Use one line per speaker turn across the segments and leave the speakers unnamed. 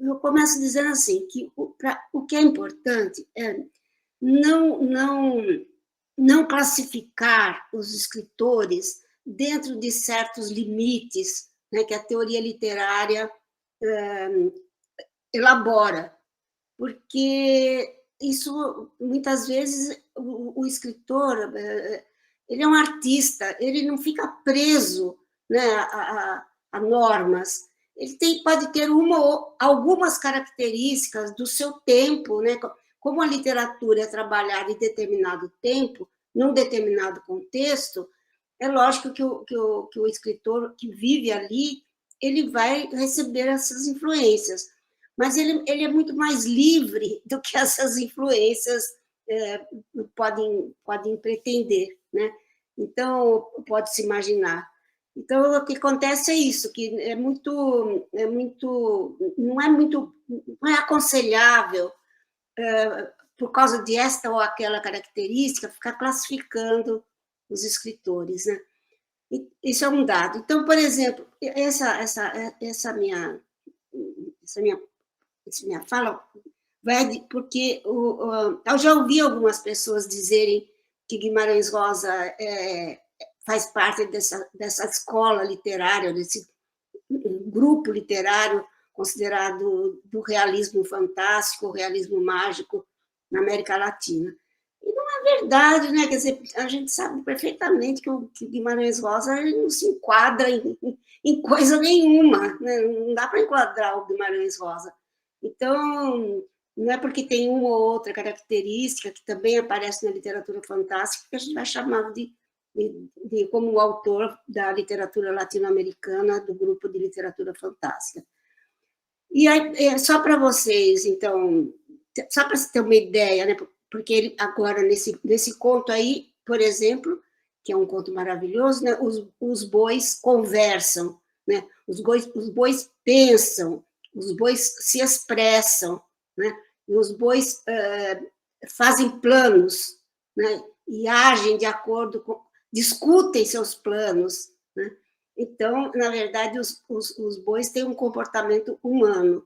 eu começo dizendo assim, que o que é importante é não, não, não classificar os escritores dentro de certos limites, né, que a teoria literária elabora, porque isso, muitas vezes, o escritor, ele é um artista, ele não fica preso, né, a normas. Ele pode ter algumas características do seu tempo, né? Como a literatura é trabalhada em determinado tempo, num determinado contexto, é lógico que o escritor que vive ali, ele vai receber essas influências, mas ele é muito mais livre do que essas influências podem pretender, né? Então, pode-se imaginar. Então, o que acontece é isso, que não é aconselhável, por causa de esta ou aquela característica, ficar classificando os escritores, né? Isso é um dado. Então, por exemplo, essa minha fala vai porque eu já ouvi algumas pessoas dizerem que Guimarães Rosa faz parte dessa escola literária, desse grupo literário considerado do realismo fantástico, realismo mágico na América Latina. E não é verdade, né? Quer dizer, a gente sabe perfeitamente que o Guimarães Rosa não se enquadra em coisa nenhuma, né? Não dá para enquadrar o Guimarães Rosa. Então, não é porque tem uma ou outra característica que também aparece na literatura fantástica que a gente vai chamá-lo como o autor da literatura latino-americana, do grupo de literatura fantástica. E aí, só para vocês, então, só para você ter uma ideia, né? Porque ele, agora, nesse conto aí, por exemplo, que é um conto maravilhoso, né? Os bois conversam, né? Os bois pensam, os bois se expressam, né? E os bois fazem planos, né? E agem de acordo com, discutem seus planos, né? Então, na verdade, os bois têm um comportamento humano.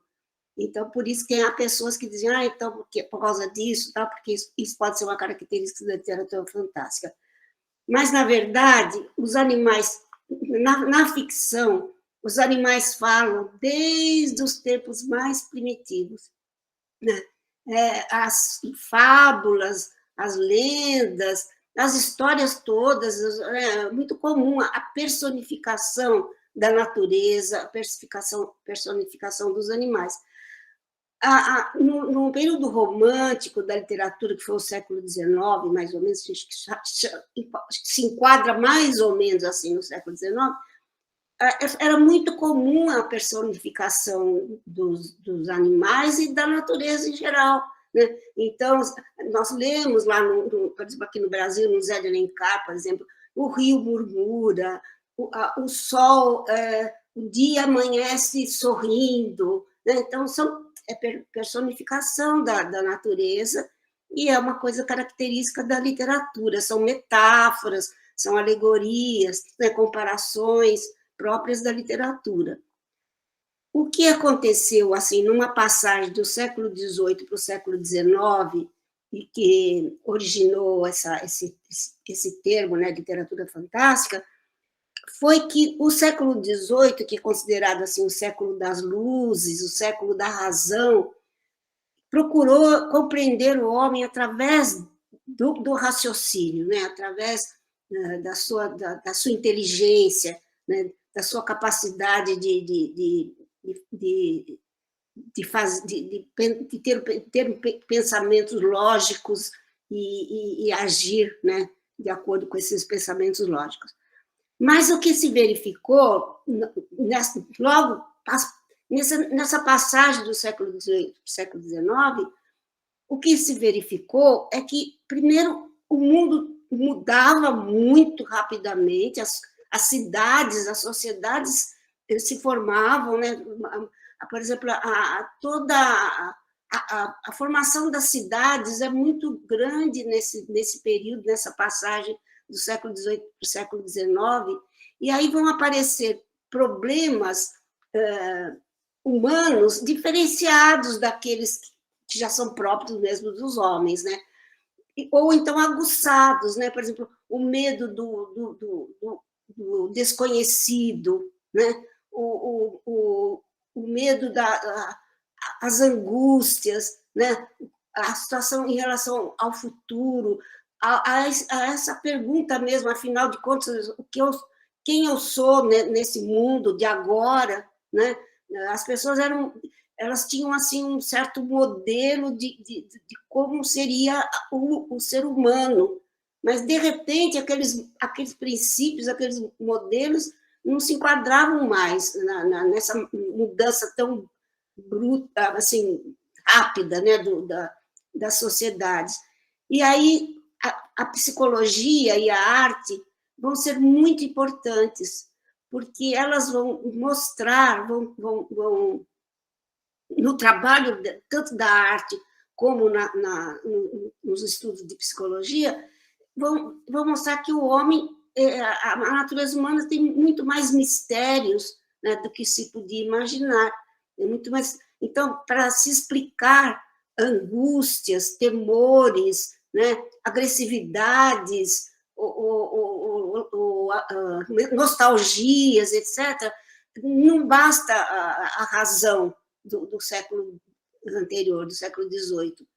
Então, por isso que há pessoas que dizem, então, por causa disso, tá? Porque isso pode ser uma característica da literatura fantástica. Mas, na verdade, os animais, na ficção, os animais falam desde os tempos mais primitivos, né? As fábulas, as lendas, as histórias todas, é muito comum a personificação da natureza, a personificação dos animais. No período romântico da literatura, que foi o século XIX, mais ou menos, se enquadra mais ou menos assim no século XIX, era muito comum a personificação dos animais e da natureza em geral, né? Então, nós lemos lá, por exemplo, aqui no Brasil, no Zé de Alencar, por exemplo, o rio murmura, o sol, o dia amanhece sorrindo, né? Então, é personificação da natureza e é uma coisa característica da literatura, são metáforas, são alegorias, né, comparações próprias da literatura. O que aconteceu, assim, numa passagem do século XVIII para o século XIX, e que originou esse termo, né, literatura fantástica, foi que o século XVIII, que é considerado assim o século das luzes, o século da razão, procurou compreender o homem através do raciocínio, né, através da sua inteligência, né, da sua capacidade de ter pensamentos lógicos e agir, né, de acordo com esses pensamentos lógicos. Mas o que se verificou, logo nessa passagem do século XVIII para o século XIX, o que se verificou é que, primeiro, o mundo mudava muito rapidamente, as cidades, as sociedades se formavam, né? Por exemplo, toda a formação das cidades é muito grande nesse período, nessa passagem do século XVIII para o século XIX, e aí vão aparecer problemas humanos diferenciados daqueles que já são próprios mesmo dos homens, né? Ou então aguçados, né? Por exemplo, o medo do desconhecido, né? O medo as angústias, né? A situação em relação ao futuro, a essa pergunta mesmo, afinal de contas, quem eu sou, né, nesse mundo de agora, né? As pessoas elas tinham assim um certo modelo de como seria o ser humano, mas de repente aqueles princípios, aqueles modelos não se enquadravam mais nessa mudança tão bruta, assim, rápida, né, das sociedades. E aí a psicologia e a arte vão ser muito importantes, porque elas vão mostrar, no trabalho tanto da arte como nos estudos de psicologia, vão mostrar que o homem, a natureza humana tem muito mais mistérios, né, do que se podia imaginar. É muito mais. Então, para se explicar angústias, temores, né, agressividades, nostalgias, etc., não basta a razão do século anterior, do século XVIII.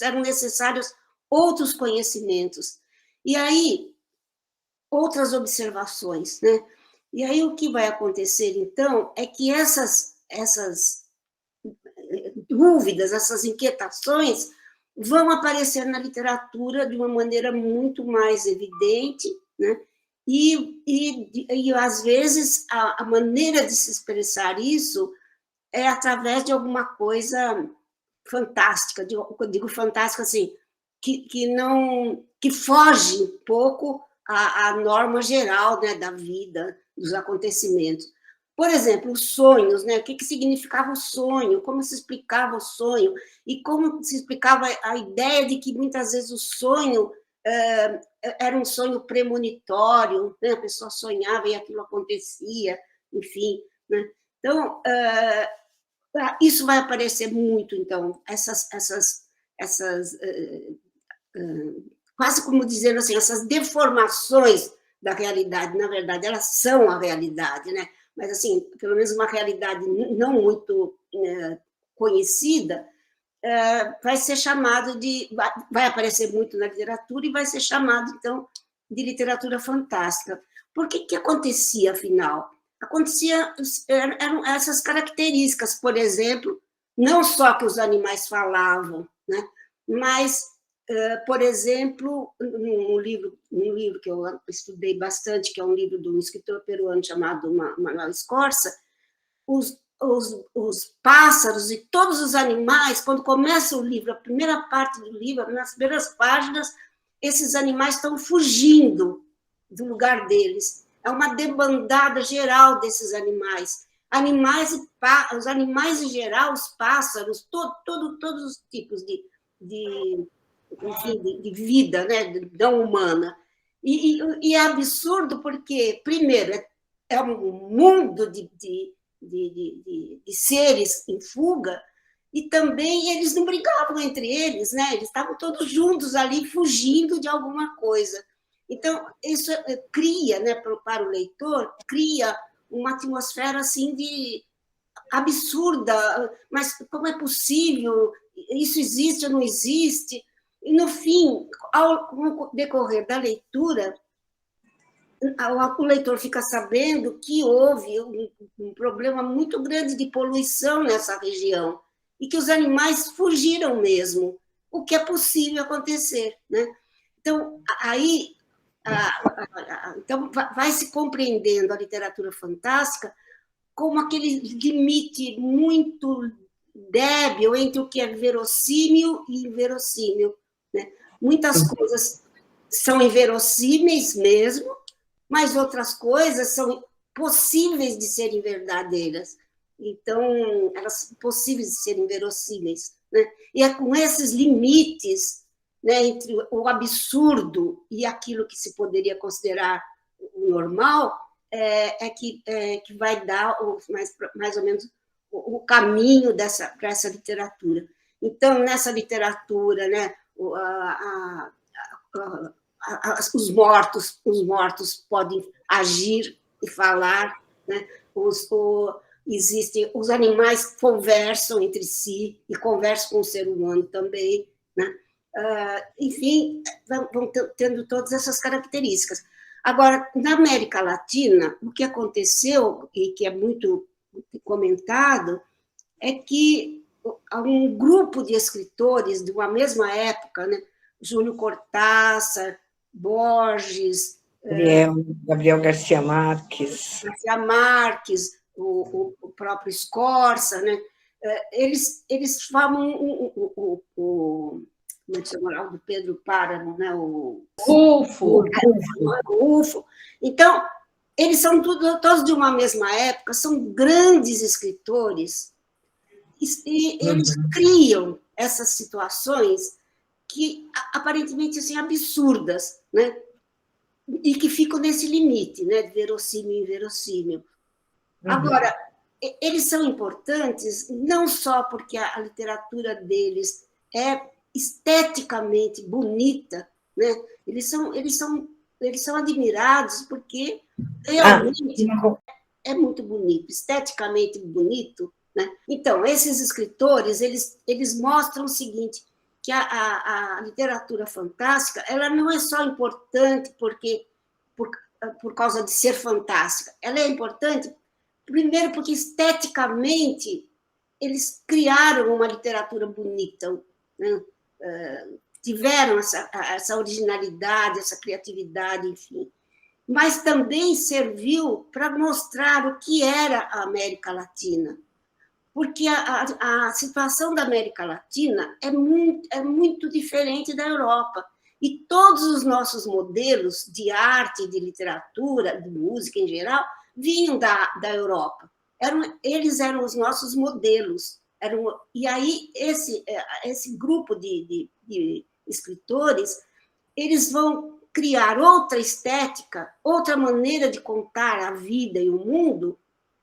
Eram necessários outros conhecimentos. E aí, outras observações, né? E aí o que vai acontecer, então, é que essas dúvidas, essas inquietações vão aparecer na literatura de uma maneira muito mais evidente, né? E às vezes, a maneira de se expressar isso é através de alguma coisa fantástica, eu digo fantástica assim, que foge um pouco à norma geral, né, da vida, dos acontecimentos. Por exemplo, os sonhos, né? O que significava o sonho, como se explicava o sonho, e como se explicava a ideia de que muitas vezes o sonho era um sonho premonitório, né? A pessoa sonhava e aquilo acontecia, enfim. Né? Então, isso vai aparecer muito, então, quase como dizendo assim, essas deformações da realidade, na verdade, elas são a realidade, né? Mas, assim, pelo menos uma realidade não muito conhecida, vai ser chamado vai aparecer muito na literatura e vai ser chamado, então, de literatura fantástica. Por que acontecia, afinal? Eram essas características, por exemplo, não só que os animais falavam, né? Mas, por exemplo, um livro que eu estudei bastante, que é um livro de um escritor peruano chamado Manuel Escorça, os pássaros e todos os animais, quando começa o livro, a primeira parte do livro, nas primeiras páginas, esses animais estão fugindo do lugar deles. É uma debandada geral desses animais. Os animais em geral, os pássaros, todos os tipos de vida, né, não humana. E é absurdo porque, primeiro, é um mundo de seres em fuga, e também eles não brigavam entre eles, né? Eles estavam todos juntos ali, fugindo de alguma coisa. Então, isso cria, né, para o leitor, cria uma atmosfera assim de absurda, mas como é possível? Isso existe ou não existe? E, no fim, ao decorrer da leitura, o leitor fica sabendo que houve um problema muito grande de poluição nessa região e que os animais fugiram mesmo, o que é possível acontecer, né? Então, aí então vai se compreendendo a literatura fantástica como aquele limite muito débil entre o que é verossímil e inverossímil, né? Muitas coisas são inverossímeis mesmo, mas outras coisas são possíveis de serem verdadeiras. Então, elas são possíveis de serem verossímeis. Né? E é com esses limites, né, entre o absurdo e aquilo que se poderia considerar o normal, que vai dar mais ou menos o caminho para essa literatura. Então, nessa literatura, né, os mortos podem agir e falar, né? Os animais conversam entre si e conversam com o ser humano também, né? Enfim, vão tendo todas essas características. Agora, na América Latina, o que aconteceu, e que é muito comentado, é que um grupo de escritores de uma mesma época, né? Júlio Cortázar, Borges,
Gabriel Garcia Marques,
o próprio Scorza, né? Eles formam como é que chama? O do Pedro Páramo, né? O Rufo. Então, eles são todos de uma mesma época, são grandes escritores, e eles criam essas situações que aparentemente assim, absurdas, né? E que ficam nesse limite, né? De verossímil e inverossímil. Agora, eles são importantes não só porque a literatura deles é esteticamente bonita, né? Eles são admirados porque realmente é muito bonito, esteticamente bonito, né? Então, esses escritores, eles mostram o seguinte, que a literatura fantástica, ela não é só importante por causa de ser fantástica, ela é importante primeiro porque esteticamente eles criaram uma literatura bonita, né? Tiveram essa originalidade, essa criatividade, enfim. Mas também serviu para mostrar o que era a América Latina, porque a situação da América Latina é muito diferente da Europa. E todos os nossos modelos de arte, de literatura, de música em geral, vinham da Europa. Eles eram os nossos modelos. E aí, esse grupo de escritores, eles vão criar outra estética, outra maneira de contar a vida e o mundo,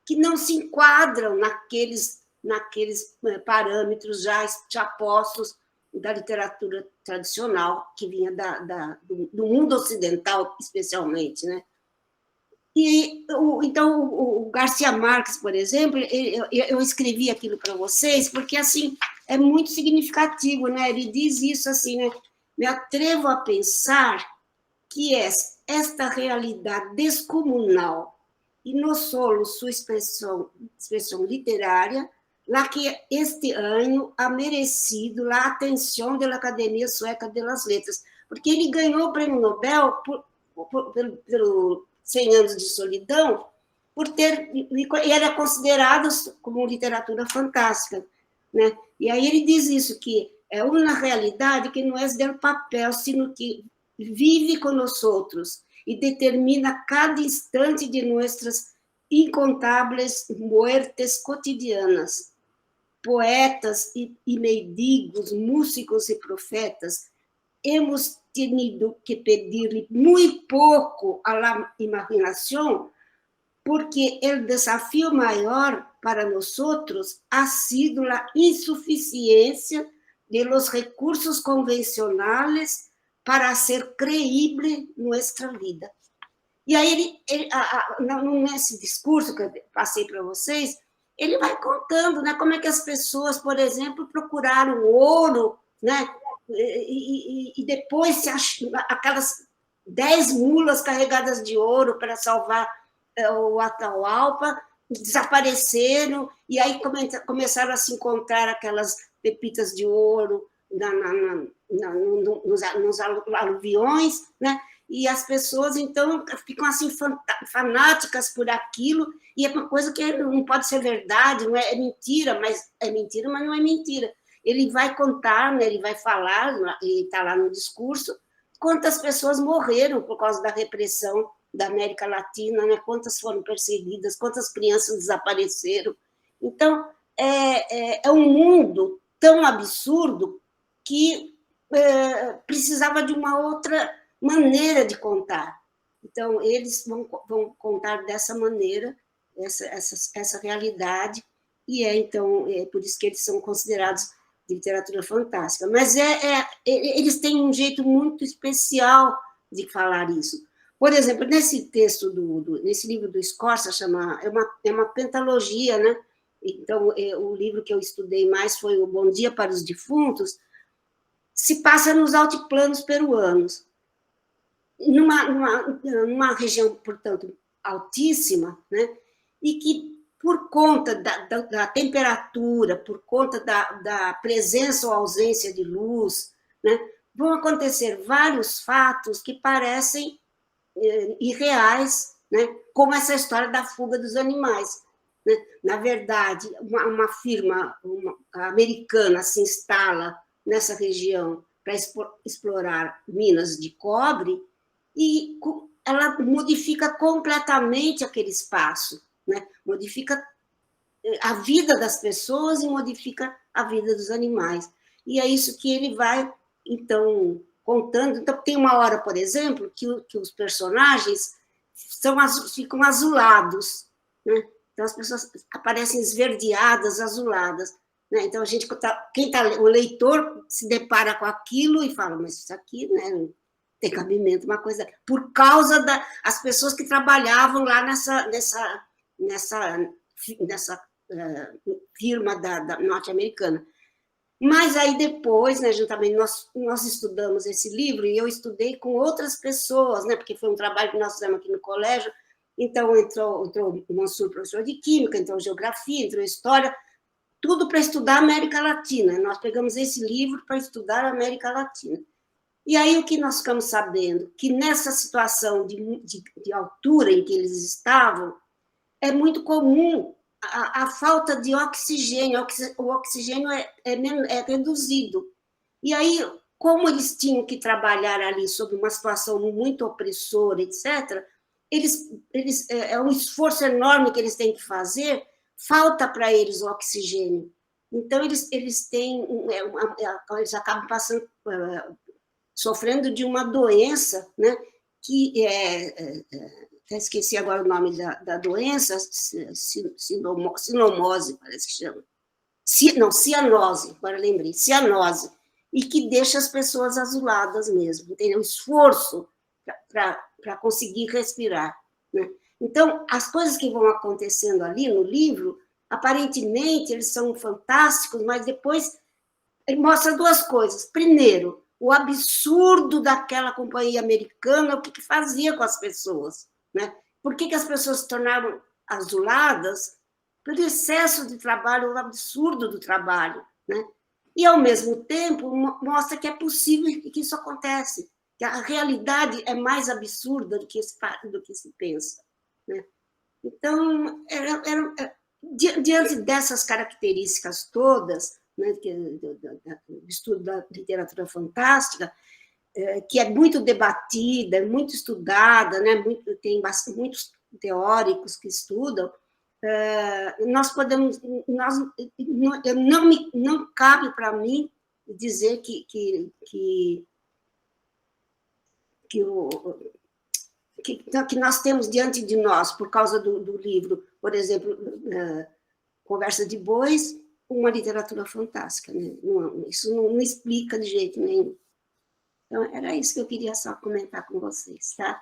que não se enquadram naqueles parâmetros já postos da literatura tradicional, que vinha do mundo ocidental, especialmente, né? Então, o Garcia Marques, por exemplo, eu escrevi aquilo para vocês, porque assim é muito significativo, né? Ele diz isso assim, né? Me atrevo a pensar que esta realidade descomunal e no solo sua expressão literária, lá que este ano ha merecido a atenção da Academia Sueca das Letras, porque ele ganhou o Prêmio Nobel pelo 100 anos de solidão, e era considerado como literatura fantástica, né? E aí ele diz isso, que é uma realidade que não é del papel, sino que vive com nós outros e determina cada instante de nossas incontáveis muertes cotidianas. Poetas e mendigos, músicos e profetas, hemos tenido que pedir muito pouco à imaginação, porque o desafio maior para nós ha sido a insuficiência de los recursos convencionais para ser creíble nossa vida. E aí, nesse discurso que eu passei para vocês, ele vai contando, né, como é que as pessoas, por exemplo, procuraram ouro, né, e depois aquelas 10 mulas carregadas de ouro para salvar o Atahualpa desapareceram, e aí começaram a se encontrar aquelas pepitas de ouro nos aluviões, né? E as pessoas, então, ficam assim fanáticas por aquilo, e é uma coisa que não pode ser verdade, não é mentira, mas não é mentira. Ele vai contar, né? Ele vai falar, e está lá no discurso, quantas pessoas morreram por causa da repressão da América Latina, né? Quantas foram perseguidas, quantas crianças desapareceram. Então, é um mundo tão absurdo que precisava de uma outra maneira de contar. Então, eles vão contar dessa maneira essa realidade, e então, por isso que eles são considerados de literatura fantástica. Mas eles têm um jeito muito especial de falar isso. Por exemplo, nesse texto, nesse livro do Scorza, é uma pentalogia, né? Então, o livro que eu estudei mais foi o Bom Dia para os Defuntos, se passa nos altiplanos peruanos, numa região, portanto, altíssima, né? E que, por conta da temperatura, por conta da presença ou ausência de luz, né, vão acontecer vários fatos que parecem irreais, né, como essa história da fuga dos animais. Né? Na verdade, uma firma americana se instala nessa região para explorar minas de cobre e ela modifica completamente aquele espaço, né? Modifica a vida das pessoas e modifica a vida dos animais. E é isso que ele vai, então, contando. Então, tem uma hora, por exemplo, que os personagens ficam azulados, né? Então, as pessoas aparecem esverdeadas, azuladas. Né? Então, o leitor se depara com aquilo e fala, mas isso aqui, né, não tem cabimento, uma coisa... Por causa das pessoas que trabalhavam lá nessa firma norte-americana. Mas aí depois, né, juntamente, nós estudamos esse livro e eu estudei com outras pessoas, né, porque foi um trabalho que nós fizemos aqui no colégio. Então, entrou o Mansur, professor de Química, entrou Geografia, entrou História, tudo para estudar a América Latina. Nós pegamos esse livro para estudar a América Latina. E aí o que nós ficamos sabendo? Que nessa situação de altura em que eles estavam, é muito comum a falta de oxigênio, o oxigênio é reduzido. E aí, como eles tinham que trabalhar ali sob uma situação muito opressora, etc., é um esforço enorme que eles têm que fazer, falta para eles o oxigênio. Então, eles têm, eles acabam sofrendo de uma doença, né, que esqueci agora o nome da doença, sinomose, parece que chama. Cianose, agora lembrei, cianose, e que deixa as pessoas azuladas mesmo, tem um esforço para conseguir respirar. Né? Então, as coisas que vão acontecendo ali no livro, aparentemente, eles são fantásticos, mas depois ele mostra duas coisas. Primeiro, o absurdo daquela companhia americana, o que fazia com as pessoas. Né? Por que as pessoas se tornaram azuladas? Pelo excesso de trabalho, o absurdo do trabalho. Né? E, ao mesmo tempo, mostra que é possível que isso acontece, que a realidade é mais absurda do que se pensa. Né? Então, diante dessas características todas, né, do estudo da literatura fantástica, que é muito debatida, muito estudada, né, tem muitos teóricos que estudam, nós podemos, não cabe para mim dizer que nós temos diante de nós, por causa do livro, por exemplo, Conversa de Bois, uma literatura fantástica. Né? Isso não explica de jeito nenhum. Então, era isso que eu queria só comentar com vocês, tá?